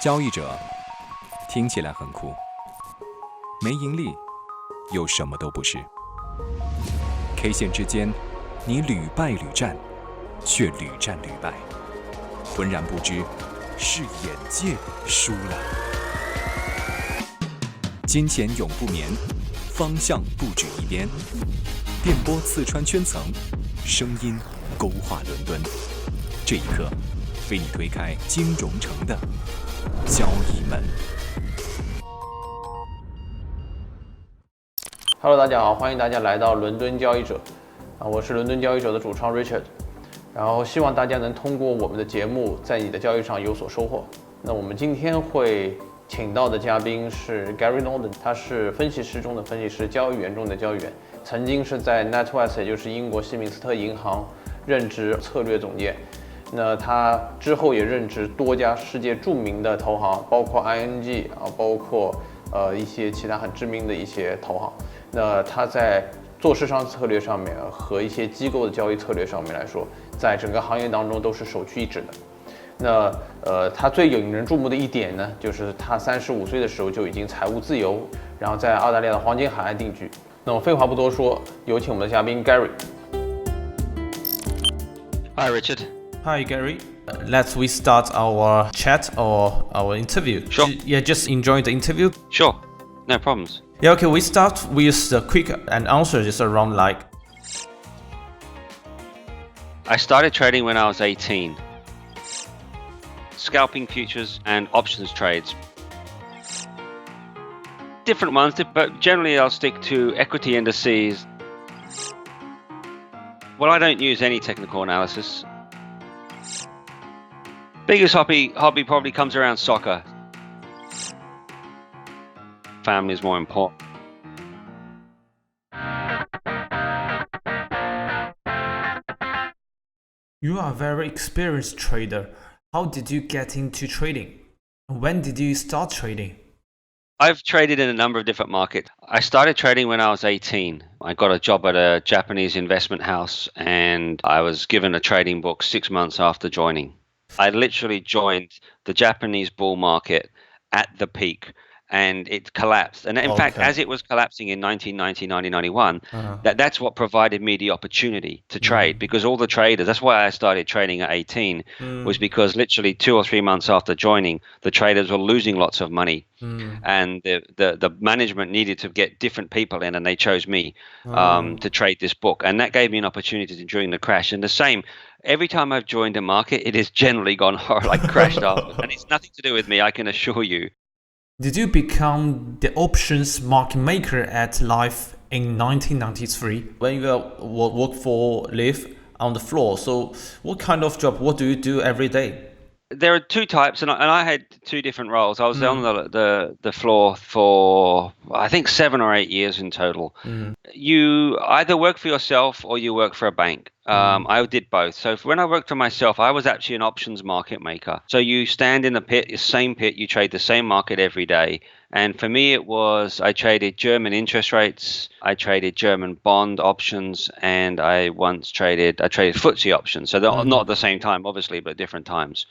交易者听起来很酷，没盈利又什么都不是。K 线之间，你屡败屡战，却屡战屡败，浑然不知是眼界输了。金钱永不眠，方向不止一边。电波刺穿圈层，声音勾画伦敦。这一刻，为你推开金融城的交易门。Hello， 大家好，欢迎大家来到伦敦交易者。我是伦敦交易者的主创 Richard。然后希望大家能通过我们的节目，在你的交易上有所收获。那我们今天会请到的嘉宾是 Gary Norton， 他是分析师中的分析师，交易员中的交易员，曾经是在 NatWest， 也就是英国西敏斯特银行任职策略总监。那他之后也任职多家世界著名的投行，包括 ING 包括一些其他很知名的一些投行。那他在做市场策略上面和一些机构的交易策略上面来说，在整个行业当中都是首屈一指的。那他最引人注目的一点呢，就是他35岁的时候就已经财务自由，然后在澳大利亚的黄金海岸定居。那么废话不多说，有请我们的嘉宾 Gary。Hi Richard。Hi Gary. Let's we start our chat or our interview. Sure. Yeah, just enjoy the interview. Sure. No problems. Yeah, okay. We start with the quick and answer, just around like. I started trading when I was 18. Scalping futures and options trades. Different ones, but generally I'll stick to equity indices. Well, I don't use any technical analysis. Biggest hobby probably comes around soccer. Family is more important. You are a very experienced trader. How did you get into trading? When did you start trading? I've traded in a number of different markets. I started trading when I was 18. I got a job at a Japanese investment house and I was given a trading book 6 months after joining. I literally joined the Japanese bull market at the peak and it collapsed. And in fact, as it was collapsing in 1990, 1991, that's what provided me the opportunity to trade because all the traders, that's why I started trading at 18, was because literally 2 or 3 months after joining, the traders were losing lots of money. And the management needed to get different people in and they chose me to trade this book. And that gave me an opportunity during the crash. And the same, every time I've joined a market, it has generally gone crashed after. And it's nothing to do with me, I can assure you. Did you become the options market maker at Life in 1993 when you work for Live on the floor? So what kind of job, what do you do every day? There are two types, and I had two different roles. I was on the floor for, I think, 7 or 8 years in total. You either work for yourself or you work for a bank. I did both. So when I worked for myself, I was actually an options market maker. So you stand in the pit, the same pit, you trade the same market every day. And for me, it was, I traded German interest rates, I traded German bond options, and I traded FTSE options. So they're not at the same time, obviously, but different times.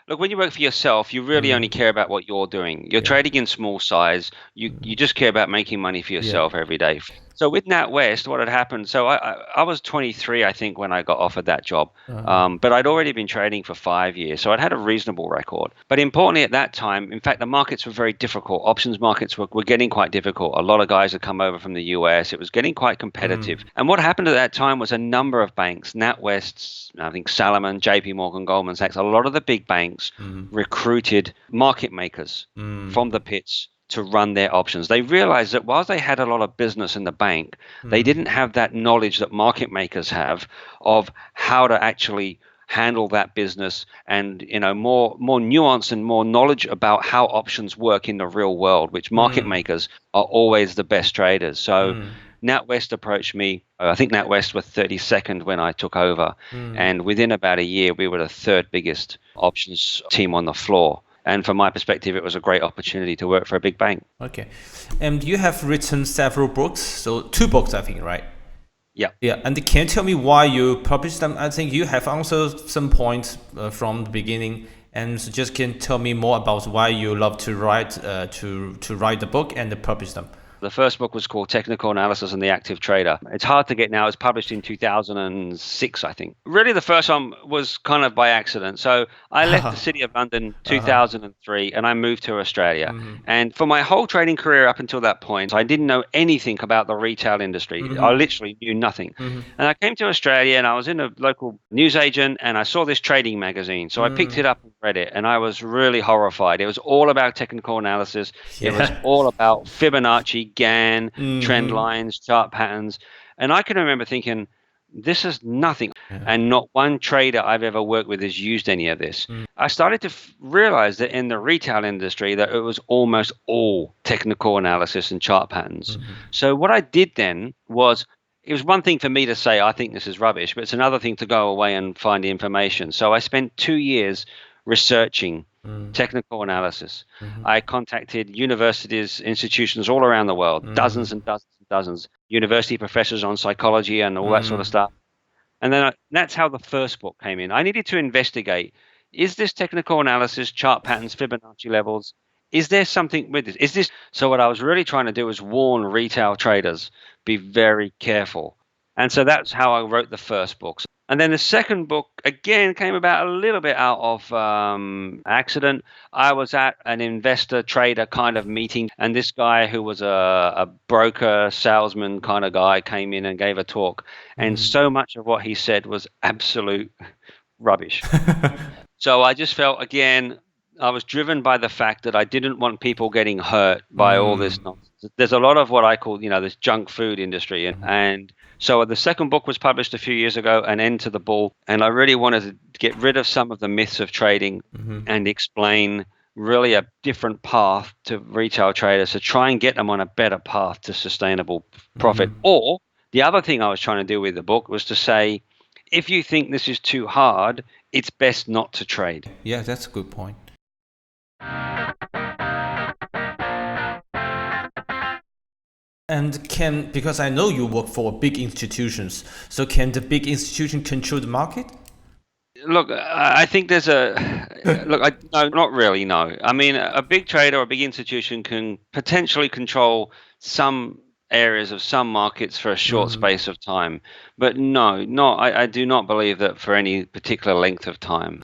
Look, when you work for yourself, you really only care about what you're doing. You're trading in small size. You just care about making money for yourself every day. So with NatWest, what had happened, so I was 23, I think, when I got offered that job. But I'd already been trading for 5 years, so I'd had a reasonable record. But importantly at that time, in fact, the markets were very difficult. Options markets were getting quite difficult. A lot of guys had come over from the US. It was getting quite competitive. And what happened at that time was a number of banks, NatWest, I think Salomon, JP Morgan, Goldman Sachs, a lot of the big banks recruited market makers from the pits to run their options. They realized that whilst they had a lot of business in the bank, they didn't have that knowledge that market makers have of how to actually handle that business and, you know, more nuance and more knowledge about how options work in the real world, which market makers are always the best traders. So NatWest approached me. I think NatWest were 32nd when I took over. And within about a year, we were the 3rd biggest options team on the floor. And from my perspective, it was a great opportunity to work for a big bank. Okay. And you have written several books, so 2 books, I think, right? Yeah. Yeah. And can you tell me why you published them? I think you have answered some points from the beginning. And so just can tell me more about why you love to write the book and publish them. The first book was called Technical Analysis and the Active Trader. It's hard to get now. It was published in 2006, I think. Really, the first one was kind of by accident. So I left the city of London 2003 and I moved to Australia. And for my whole trading career up until that point, I didn't know anything about the retail industry. I literally knew nothing. And I came to Australia and I was in a local newsagent and I saw this trading magazine. So I picked it up and read it and I was really horrified. It was all about technical analysis. It was all about Fibonacci, Gann, trend lines, chart patterns. And I can remember thinking, this is nothing. And not one trader I've ever worked with has used any of this. I started to realize that in the retail industry that it was almost all technical analysis and chart patterns. So what I did then was, it was one thing for me to say, I think this is rubbish, but it's another thing to go away and find the information. So I spent 2 years researching technical analysis. I contacted universities, institutions all around the world, dozens and dozens and dozens, university professors on psychology and all that sort of stuff. And then that's how the first book came in. I needed to investigate, is this technical analysis, chart patterns, Fibonacci levels, is there something with this? So what I was really trying to do was warn retail traders, be very careful. And so that's how I wrote the first book. And then the second book, again, came about a little bit out of accident. I was at an investor trader kind of meeting, and this guy who was a broker, salesman kind of guy came in and gave a talk. And so much of what he said was absolute rubbish. So I just felt, again, I was driven by the fact that I didn't want people getting hurt by all this nonsense. There's a lot of what I call, this junk food industry. And so the second book was published a few years ago, An End to the Bull. And I really wanted to get rid of some of the myths of trading and explain really a different path to retail traders to try and get them on a better path to sustainable profit. Or the other thing I was trying to do with the book was to say, if you think this is too hard, it's best not to trade. Yeah, that's a good point. And because I know you work for big institutions, so can the big institution control the market? Look, I think there's no, not really, no. I mean, a big trader or a big institution can potentially control some areas of some markets for a short space of time. But I do not believe that for any particular length of time.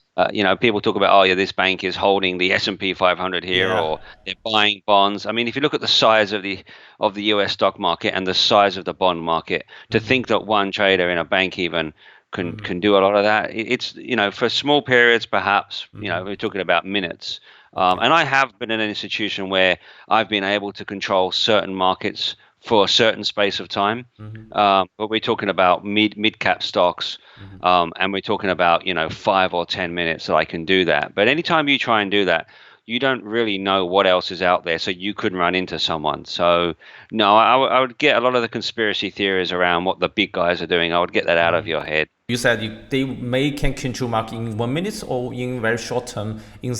People talk about, this bank is holding the S&P 500 here, or they're buying bonds. I mean, if you look at the size of the US stock market and the size of the bond market, to think that one trader in a bank even can do a lot of that, it's, for small periods, perhaps, we're talking about minutes. And I have been in an institution where I've been able to control certain markets for a certain space of time. But we're talking about mid-cap stocks, and we're talking about, 5 or 10 minutes that I can do that. But anytime you try and do that, you don't really know what else is out there, so you could run into someone. So, no, I would get a lot of the conspiracy theories around what the big guys are doing. I would get that out of your head. You said they can control market in 1 minute or in very short term in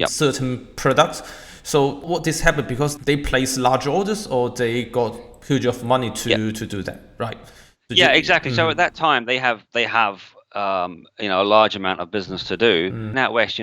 certain products. So what this happened because they place large orders or they got huge of money to do that, right? Exactly. So at that time they have a large amount of business to do. Now West,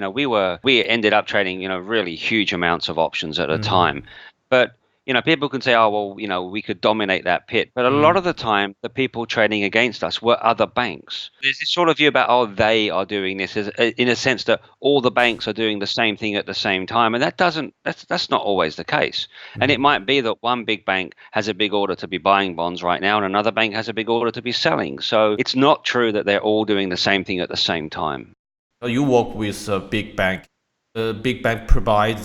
we ended up trading really huge amounts of options at a time, but people can say, we could dominate that pit. But a lot of the time, the people trading against us were other banks. There's this sort of view about, they are doing this in a sense that all the banks are doing the same thing at the same time. And that's not always the case. And it might be that one big bank has a big order to be buying bonds right now and another bank has a big order to be selling. So it's not true that they're all doing the same thing at the same time. You work with a big bank. The big bank provide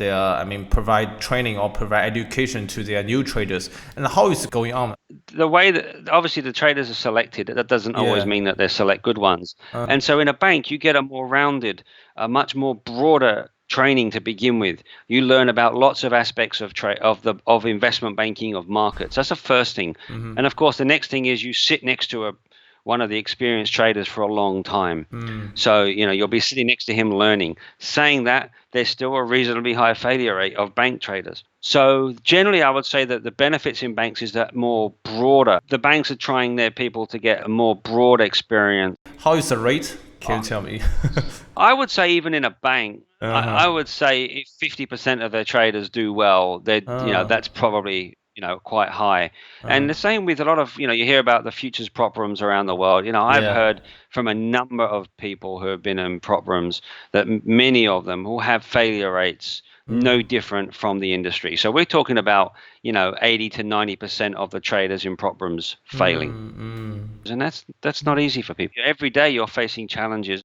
training or provide education to their new traders. And how is it going on? The way that obviously the traders are selected, that doesn't always mean that they select good ones. And so in a bank, you get a more rounded, a much more broader training to begin with. You learn about lots of aspects of investment banking, of markets. That's the first thing. And of course, the next thing is you sit next to one of the experienced traders for a long time. So, you'll be sitting next to him learning. Saying that, there's still a reasonably high failure rate of bank traders. So generally, I would say that the benefits in banks is that more broader. The banks are trying their people to get a more broad experience. How is the rate Can you tell me? I would say even in a bank, I would say if 50% of their traders do well, that's probably quite high. And the same with a lot of you hear about the futures prop rooms around the world. I've heard from a number of people who have been in prop rooms that many of them will have failure rates no different from the industry. So we're talking about 80 to 90% of the traders in prop rooms failing, and that's not easy for people. Every day you're facing challenges.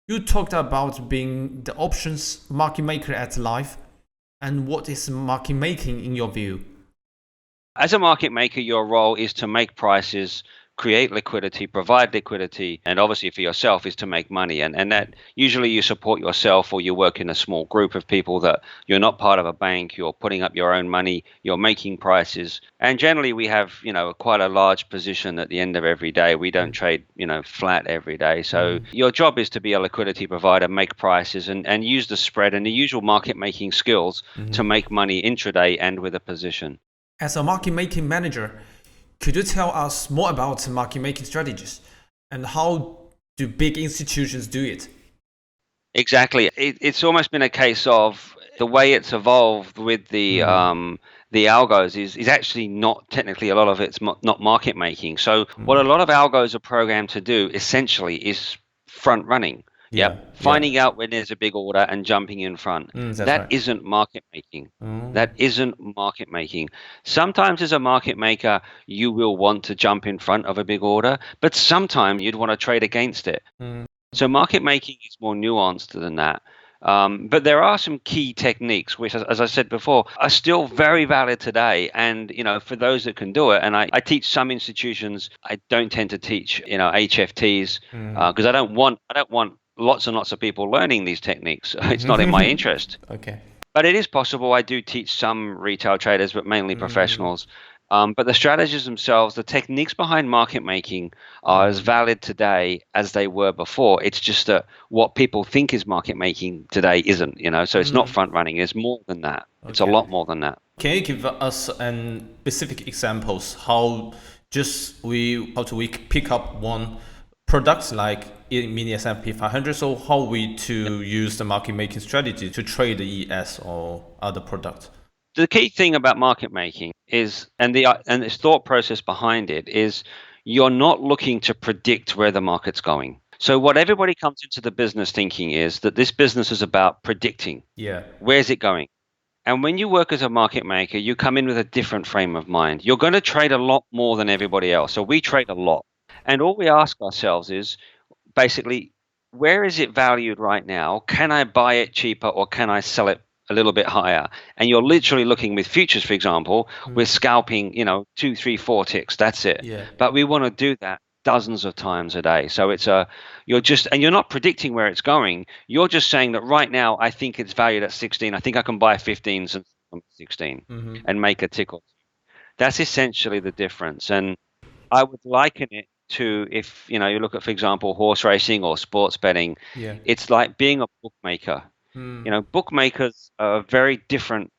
You talked about being the options market maker at life, and what is market making in your view? As a market maker, your role is to make prices, create liquidity, provide liquidity, and obviously for yourself is to make money. And that usually you support yourself, or you work in a small group of people that you're not part of a bank, you're putting up your own money, you're making prices. And generally we have, quite a large position at the end of every day. We don't trade, flat every day. So your job is to be a liquidity provider, make prices and use the spread and the usual market making skills to make money intraday and with a position. As a market making manager, could you tell us more about market making strategies and how do big institutions do it? Exactly. It's almost been a case of the way it's evolved with the algos is actually not technically, a lot of it's not market making. So what a lot of algos are programmed to do essentially is front running. Finding out when there's a big order and jumping in front. That isn't market making. That isn't market making. Sometimes as a market maker, you will want to jump in front of a big order, but sometimes you'd want to trade against it. So market making is more nuanced than that. But there are some key techniques, which, as I said before, are still very valid today. And, for those that can do it, and I teach some institutions, I don't tend to teach, HFTs, because I don't want lots and lots of people learning these techniques. It's not in my interest. Okay. But it is possible. I do teach some retail traders, but mainly professionals. But the strategies themselves, the techniques behind market making are as valid today as they were before. It's just that what people think is market making today isn't, so it's not front running. It's more than that. It's a lot more than that. Can you give us an specific examples how do we pick up one product like mini S&P 500? So how we to use the market making strategy to trade the ES or other products? The key thing about market making is, and this thought process behind it is, you're not looking to predict where the market's going. So what everybody comes into the business thinking is that this business is about predicting. Where's it going? And when you work as a market maker, you come in with a different frame of mind. You're going to trade a lot more than everybody else. So we trade a lot. And all we ask ourselves is basically, where is it valued right now? Can I buy it cheaper or can I sell it a little bit higher? And you're literally looking with futures, for example, we're scalping, 2, 3, 4 ticks. That's it. But we want to do that dozens of times a day. So you're not predicting where it's going. You're just saying that right now, I think it's valued at 16. I think I can buy 15 since I'm 16 and make a tick or two. That's essentially the difference. And I would liken it to, if you look at, for example, horse racing or sports betting, it's like being a bookmaker. Bookmakers are a very different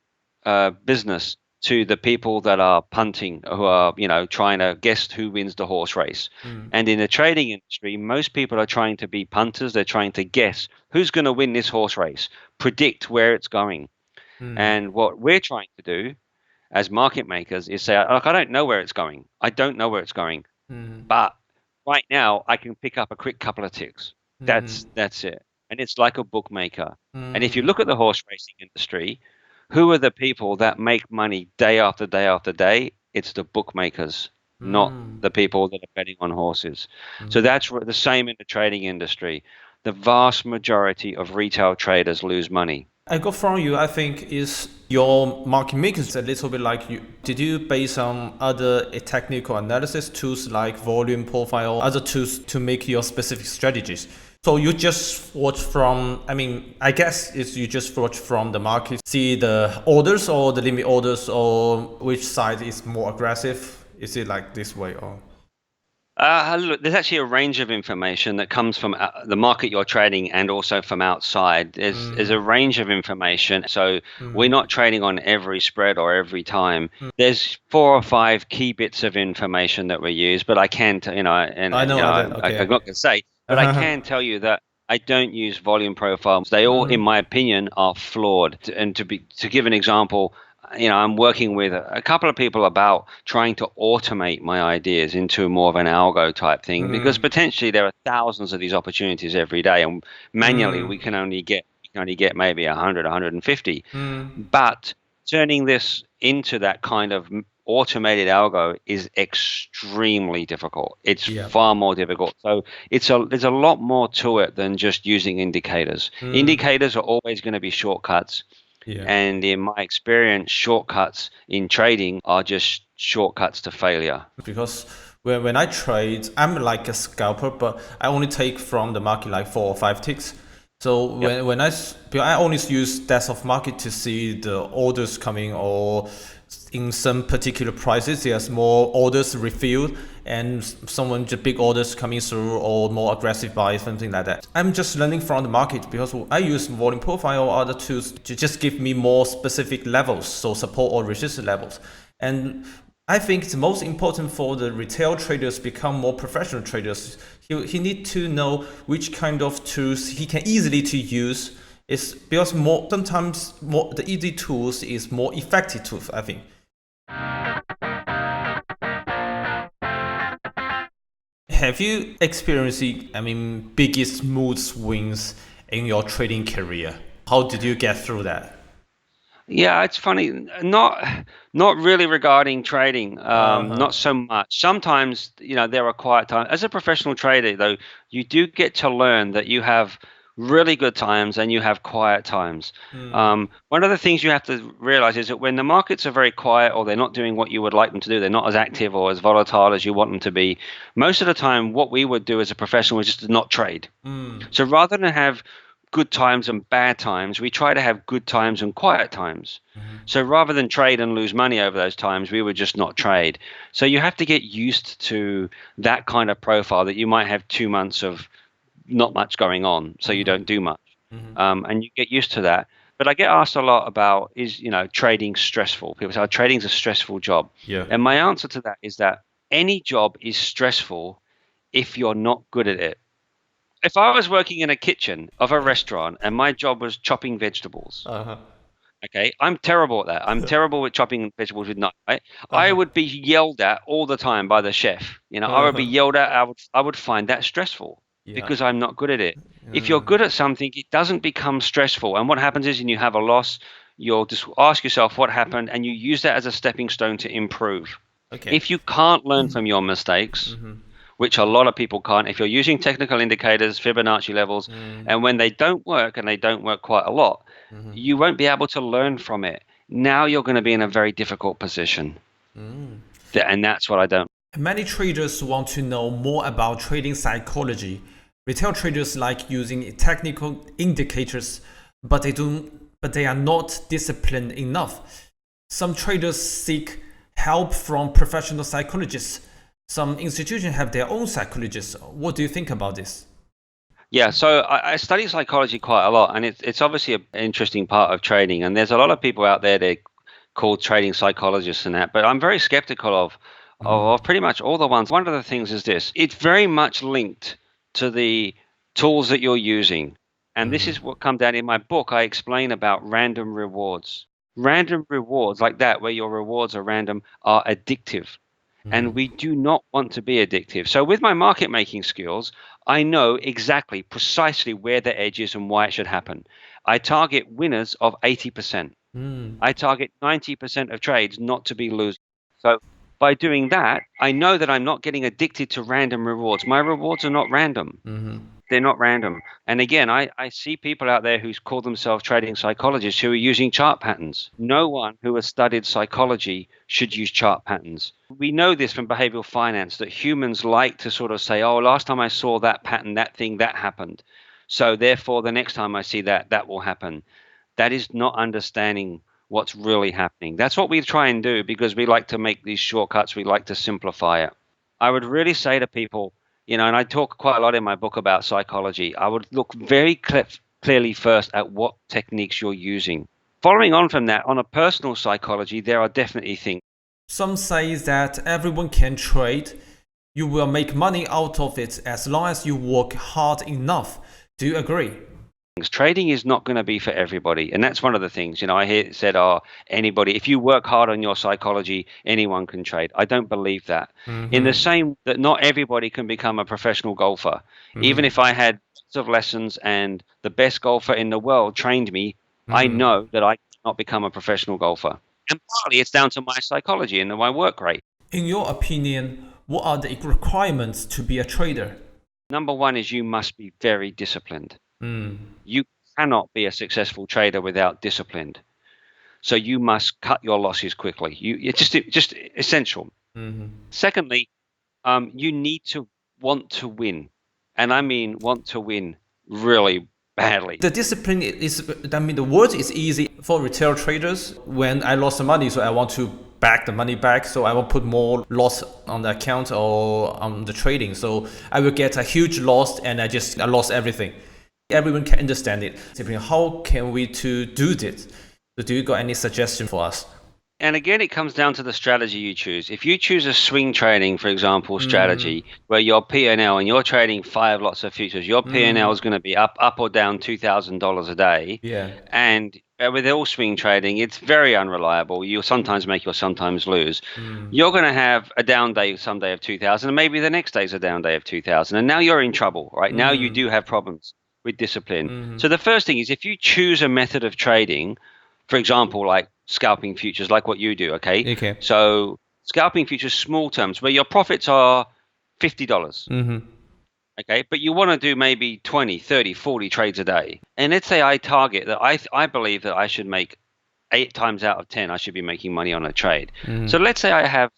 business to the people that are punting, who are trying to guess who wins the horse race. And in the trading industry, most people are trying to be punters. They're trying to guess who's going to win this horse race, predict where it's going. And what we're trying to do as market makers is say, look, I don't know where it's going. I don't know where it's going. But right now, I can pick up a quick couple of ticks. That's it. And it's like a bookmaker. And if you look at the horse racing industry, who are the people that make money day after day after day? It's the bookmakers, not the people that are betting on horses. So that's the same in the trading industry. The vast majority of retail traders lose money. I got from you, I think, is your market making is a little bit like you. Did you base on other technical analysis tools like volume profile, other tools to make your specific strategies? So you just watch from, I guess you just watch from the market, see the orders or the limit orders, or which side is more aggressive? Is it like this way or? Look, there's actually a range of information that comes from the market you're trading and also from outside. There's a range of information. So we're not trading on every spread or every time. There's 4 or 5 key bits of information that we use, but I can't, I know. Okay. I'm not going to say, but I can tell you that I don't use volume profiles. They all, in my opinion, are flawed. And to give an example, I'm working with a couple of people about trying to automate my ideas into more of an algo type thing, because potentially there are thousands of these opportunities every day, and manually we can only get maybe 100, 150. But turning this into that kind of automated algo is extremely difficult. It's far more difficult. So there's a lot more to it than just using indicators. Indicators are always going to be shortcuts. Yeah. And in my experience, shortcuts in trading are just shortcuts to failure. Because when I trade, I'm like a scalper, but I only take from the market like 4 or 5 ticks. So when I only use depth of market to see the orders coming, or in some particular prices there's more orders refilled and just big orders coming through, or more aggressive buys, something like that. I'm just learning from the market, because I use volume profile or other tools to just give me more specific levels, so support or resistance levels. And I think it's most important for the retail traders become more professional traders. He need to know which kind of tools he can easily to use. Is because sometimes the easy tools is more effective tools, I think. Have you experienced, biggest mood swings in your trading career? How did you get through that? Yeah, it's funny. Not really regarding trading. Not so much. Sometimes, there are quiet times. As a professional trader, though, you do get to learn that you have really good times and you have quiet times. One of the things you have to realize is that when the markets are very quiet, or they're not doing what you would like them to do, they're not as active or as volatile as you want them to be, most of the time what we would do as a professional is just to not trade. So rather than have good times and bad times, we try to have good times and quiet times. So rather than trade and lose money over those times, we would just not trade. So you have to get used to that kind of profile, that you might have 2 months of not much going on, so you don't do much. And you get used to that. But I get asked a lot about, is trading stressful? People say, trading's a stressful job. Yeah. And my answer to that is that any job is stressful if you're not good at it. If I was working in a kitchen of a restaurant and my job was chopping vegetables, okay, I'm terrible at that. I'm terrible at chopping vegetables with knife. Right? I would be yelled at all the time by the chef. I would be yelled at. I would find that stressful because I'm not good at it. If you're good at something, it doesn't become stressful. And what happens is, when you have a loss, you'll just ask yourself what happened, and you use that as a stepping stone to improve. Okay. If you can't learn from your mistakes, which a lot of people can't, if you're using technical indicators, Fibonacci levels, and when they don't work, and they don't work quite a lot, you won't be able to learn from it. Now you're going to be in a very difficult position. And that's what I don't. Many traders want to know more about trading psychology. Retail traders like using technical indicators, but they are not disciplined enough. Some traders seek help from professional psychologists. Some institutions have their own psychologists. What do you think about this? Yeah, so I study psychology quite a lot, and it's obviously an interesting part of trading. And there's a lot of people out there that called trading psychologists and that, but I'm very skeptical of pretty much all the ones. One of the things is this: it's very much linked to the tools that you're using. And this is what comes out in my book. I explain about random rewards. Random rewards like that, where your rewards are random, are addictive. And we do not want to be addictive. So with my market making skills, I know exactly, precisely where the edge is and why it should happen. I target winners of 80%. I target 90% of trades not to be losers. So by doing that, I know that I'm not getting addicted to random rewards. My rewards are not random. They're not random. And again, I see people out there who call themselves trading psychologists who are using chart patterns. No one who has studied psychology should use chart patterns. We know this from behavioral finance, that humans like to sort of say, oh, last time I saw that pattern, that thing, that happened. So therefore, the next time I see that, that will happen. That is not understanding what's really happening. That's what we try and do, because we like to make these shortcuts. We like to simplify it. I would really say to people, and I talk quite a lot in my book about psychology, I would look very clearly first at what techniques you're using. Following on from that, on a personal psychology, there are definitely things. Some say that everyone can trade. You will make money out of it as long as you work hard enough. Do you agree? Trading is not going to be for everybody, and that's one of the things. I hear it said, anybody, if you work hard on your psychology, anyone can trade. I don't believe that. In the same that not everybody can become a professional golfer. Even if I had lots of lessons and the best golfer in the world trained me, I know that I cannot become a professional golfer. And partly it's down to my psychology and my work rate. In your opinion, what are the requirements to be a trader? Number one is you must be very disciplined. You cannot be a successful trader without discipline. So you must cut your losses quickly. It's just essential. Secondly, you need to want to win. And I mean want to win really badly. The discipline the word is easy for retail traders. When I lost the money, so I want to back the money back, so I will put more loss on the account or on the trading. So I will get a huge loss and I lost everything. Everyone can understand it. How can we to do this? So do you got any suggestion for us? And again, it comes down to the strategy you choose. If you choose a swing trading, for example, strategy, where your P&L and you're trading 5 lots of futures, your P&L is going to be up or down $2,000 a day. Yeah. And with all swing trading, it's very unreliable. You'll sometimes make, you'll sometimes lose. You're going to have a down day someday of 2,000, and maybe the next day's a down day of 2,000. And now you're in trouble, right? Now you do have problems with discipline. So the first thing is, if you choose a method of trading, for example, like scalping futures, like what you do, okay? So scalping futures, small terms, where your profits are $50, okay? But you want to do maybe 20, 30, 40 trades a day. And let's say I target that I believe that I should make 8 times out of 10, I should be making money on a trade. So let's say I have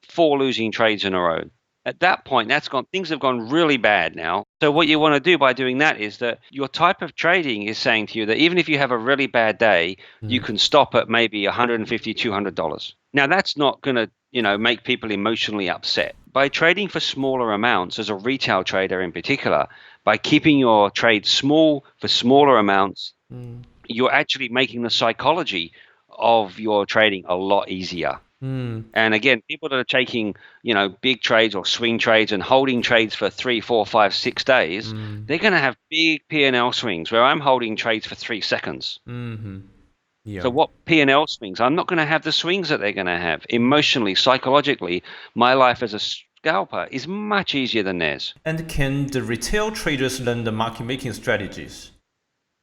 4 losing trades in a row. At that point, things have gone really bad now. So what you want to do by doing that is that your type of trading is saying to you that even if you have a really bad day, you can stop at maybe $150, $200. Now, that's not going to, make people emotionally upset. By trading for smaller amounts, as a retail trader in particular, by keeping your trades small for smaller amounts, you're actually making the psychology of your trading a lot easier. And again, people that are taking, big trades or swing trades and holding trades for 3, 4, 5, 6 days, they're going to have big P&L swings where I'm holding trades for 3 seconds. So what P&L swings? I'm not going to have the swings that they're going to have. Emotionally, psychologically, my life as a scalper is much easier than theirs. And can the retail traders learn the market making strategies?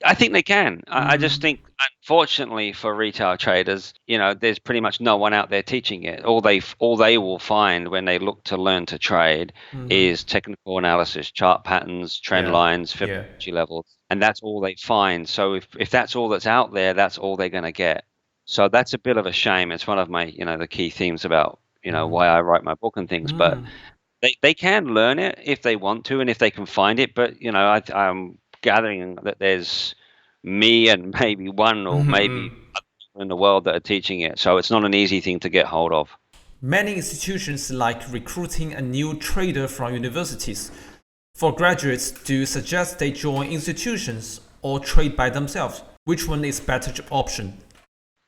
I think they can. I just think, unfortunately for retail traders, there's pretty much no one out there teaching it. All they will find when they look to learn to trade is technical analysis, chart patterns, trend lines, Fibonacci levels, and that's all they find. So if that's all that's out there, that's all they're going to get. So that's a bit of a shame. It's one of my, the key themes about, why I write my book and things. But they can learn it if they want to and if they can find it. But, I'm gathering that there's me and maybe one or maybe in the world that are teaching it. So it's not an easy thing to get hold of. Many institutions like recruiting a new trader from universities. For graduates, do you suggest they join institutions or trade by themselves? Which one is better option?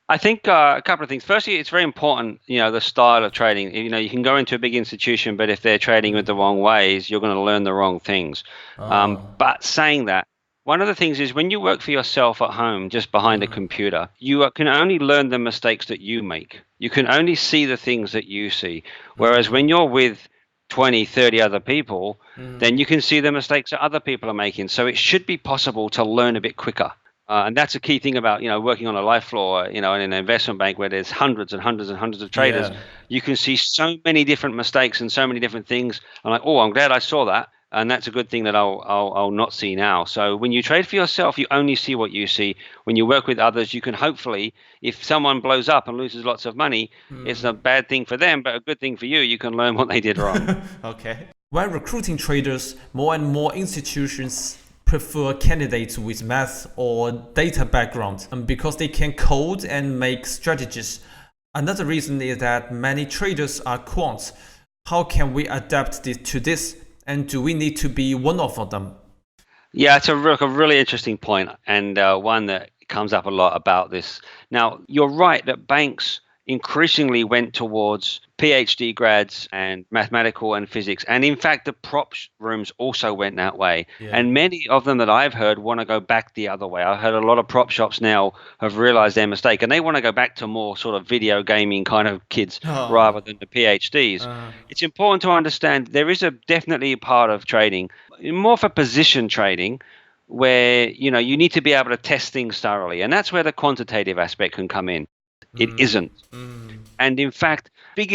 I think a couple of things. Firstly, it's very important, the style of trading. You can go into a big institution, but if they're trading with the wrong ways, you're going to learn the wrong things. But saying that, one of the things is when you work for yourself at home, just behind a computer, you can only learn the mistakes that you make. You can only see the things that you see. Whereas when you're with 20, 30 other people, then you can see the mistakes that other people are making. So it should be possible to learn a bit quicker. And that's a key thing about, working on a live floor, in an investment bank where there's hundreds and hundreds and hundreds of traders. You can see so many different mistakes and so many different things. I'm like, I'm glad I saw that. And that's a good thing that I'll not see now. So when you trade for yourself, you only see what you see. When you work with others, you can hopefully, if someone blows up and loses lots of money, it's a bad thing for them, but a good thing for you. You can learn what they did wrong. Okay. When recruiting traders, more and more institutions prefer candidates with math or data background because they can code and make strategies. Another reason is that many traders are quants. How can we adapt to this? And do we need to be one of them? Yeah, it's a really interesting point, and one that comes up a lot about this. Now, you're right that banks increasingly went towards PhD grads and mathematical and physics. And in fact, the prop rooms also went that way. Yeah. And many of them that I've heard want to go back the other way. I heard a lot of prop shops now have realized their mistake, and they want to go back to more sort of video gaming kind of kids rather than the PhDs. It's important to understand there is definitely a part of trading, more for position trading, where you need to be able to test things thoroughly. And that's where the quantitative aspect can come in. It isn't. And in fact,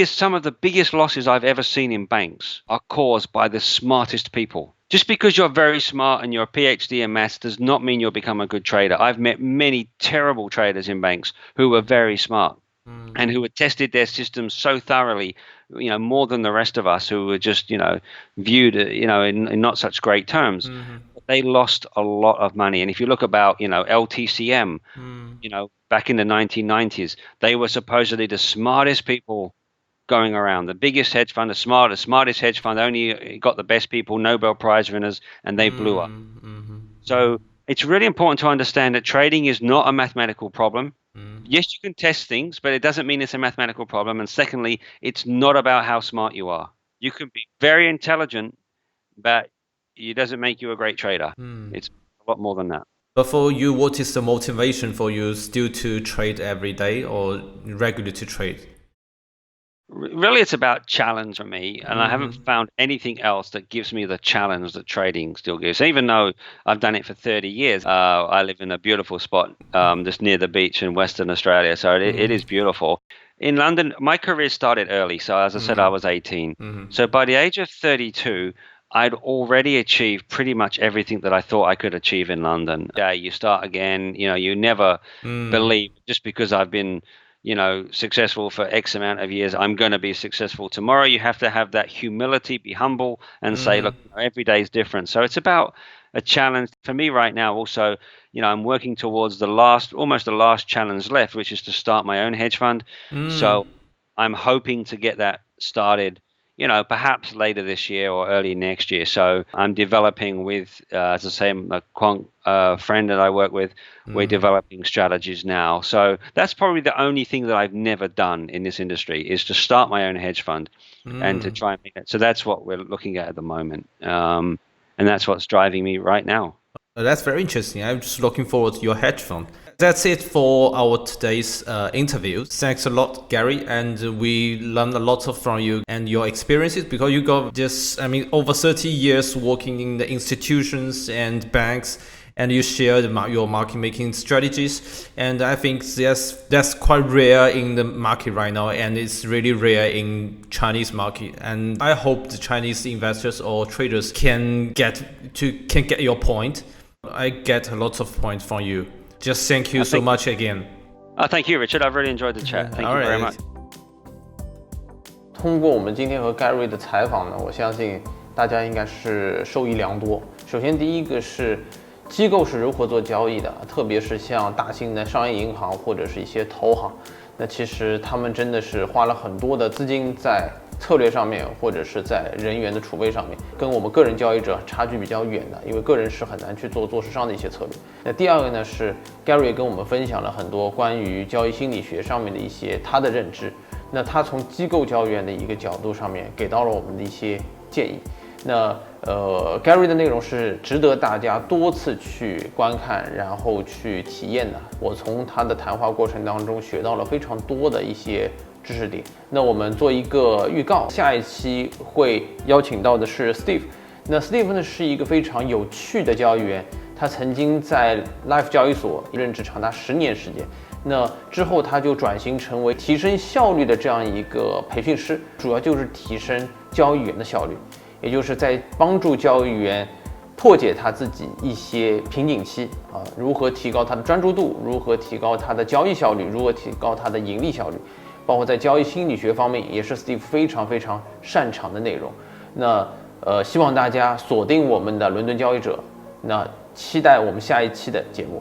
some of the biggest losses I've ever seen in banks are caused by the smartest people. Just because you're very smart and you're a PhD in maths does not mean you'll become a good trader. I've met many terrible traders in banks who were very smart and who had tested their systems so thoroughly, more than the rest of us who were just, viewed, in not such great terms. They lost a lot of money. And if you look about, LTCM, back in the 1990s, they were supposedly the smartest people going around. The biggest hedge fund, the smartest hedge fund, only got the best people, Nobel Prize winners, and they blew up. So it's really important to understand that trading is not a mathematical problem. Yes, you can test things, but it doesn't mean it's a mathematical problem. And secondly, it's not about how smart you are. You can be very intelligent, but it doesn't make you a great trader. It's a lot more than that. But for you, what is the motivation for you still to trade every day or regularly to trade? Really, it's about challenge for me, and I haven't found anything else that gives me the challenge that trading still gives. Even though I've done it for 30 years, I live in a beautiful spot just near the beach in Western Australia, so it is beautiful. In London, my career started early, so as I said, I was 18. So by the age of 32, I'd already achieved pretty much everything that I thought I could achieve in London. Yeah, you start again, you never believe just because I've been successful for X amount of years, I'm going to be successful tomorrow. You have to have that humility, be humble, and say, look, every day is different. So it's about a challenge. For me right now, also, I'm working towards almost the last challenge left, which is to start my own hedge fund. So I'm hoping to get that started, perhaps later this year or early next year. So I'm developing with, as I say, a quant friend that I work with. We're developing strategies now. So that's probably the only thing that I've never done in this industry is to start my own hedge fund and to try and make it. So that's what we're looking at the moment. And that's what's driving me right now. That's very interesting. I'm just looking forward to your hedge fund. That's it for our today's interview. Thanks a lot, Gary, and we learned a lot from you and your experiences because you got over 30 years working in the institutions and banks, and you share your market making strategies. And I think that's quite rare in the market right now, and it's really rare in Chinese market. And I hope the Chinese investors or traders can get your point. I get a lot of points from you. Just thank you so much again. Thank you, Richard. I've really enjoyed the chat. Thank you very much. 通过我们今天和 Gary 的采访呢，我相信大家应该是受益良多。首先，第一个是机构是如何做交易的，特别是像大型的商业银行或者是一些投行，那其实他们真的是花了很多的资金在策略上面，或者是在人员的储备上面，跟我们个人交易者差距比较远的，因为个人是很难去做市商的一些策略。那第二个呢是 Gary 跟我们分享了很多关于交易心理学上面的一些他的认知，那他从机构交易员的一个角度上面给到了我们的一些建议。那Gary 的内容是值得大家多次去观看，然后去体验的。我从他的谈话过程当中学到了非常多的一些知识点。那我们做一个预告，下一期会邀请到的是 Steve。那 Steve 呢是一个非常有趣的交易员，他曾经在 Life 交易所任职长达10年时间。那之后他就转型成为提升效率的这样一个培训师，主要就是提升交易员的效率。也就是在帮助交易员破解他自己一些瓶颈期如何提高他的专注度，如何提高他的交易效率，如何提高他的盈利效率，包括在交易心理学方面也是 Steve 非常非常擅长的内容。那希望大家锁定我们的伦敦交易者，那期待我们下一期的节目。